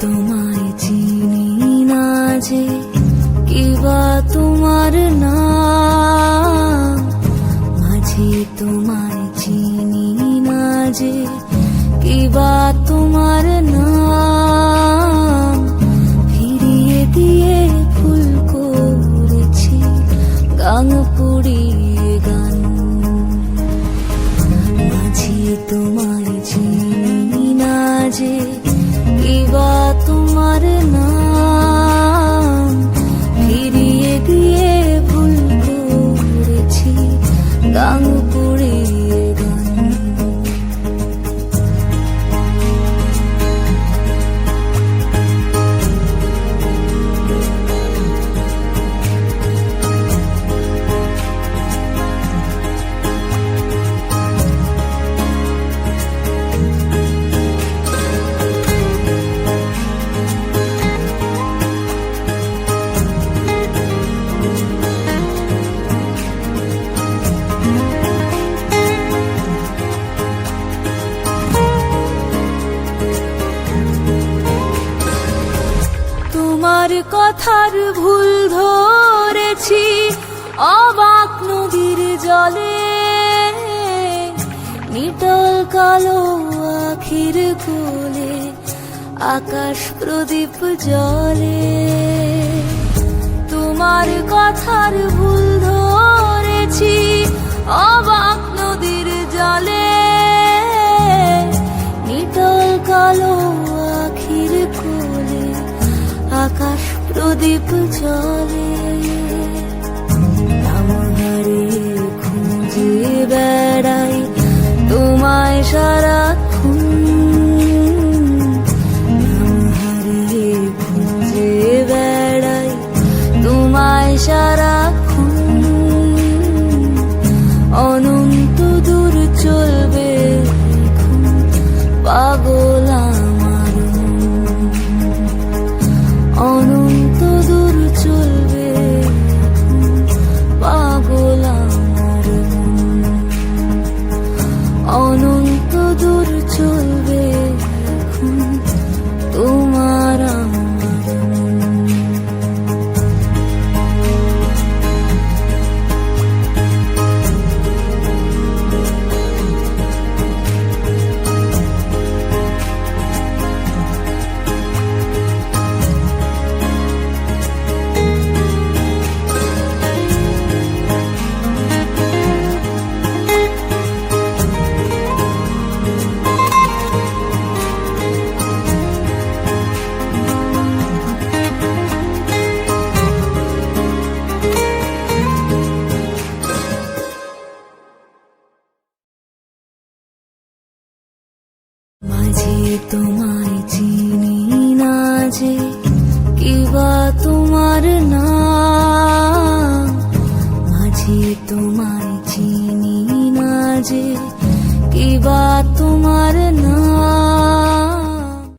তোমায় চিনি না যে কিবা তোমার নাম, মাঝে তোমায় চিনি না যে কিবা তোমার নাম, ফিরিয়ে দিয়ে ফুল করেছি গান পুড়িয়ে গান, মাঝে তোমায় চিনি না যে কিবা তোমার নাম, ফিরিয়ে দিয়ে ভুল করেছি গান পুড়িয়ে গান। তোমার কথার ভুল ধরেছি অবাক নদীর জলে, নিটল কালো আখির কোলে আকাশ প্রদীপ জলে। তোমার কথার ভুল ধরেছি অবাক নদীর জলে, নিটল কালো আখির কোলে আকাশ প্রদীপ জলে। নামহারে খুঁজে বেড়াই তোমায় সারাক্ষণ, নামহারে খুঁজে বেড়াই তোমায় সারাক্ষণ, অনন্ত দূর চলবে পাগল আমার মন, অনন্ত দূর চলবে পাগল আমার মন, অনন্ত দূর চলবে তোমার আমার মন। মাঝে তোমায় চিনি না যে কিবা তোমার নাম, মাঝে তোমায় চিনি না যে কিবা তোমার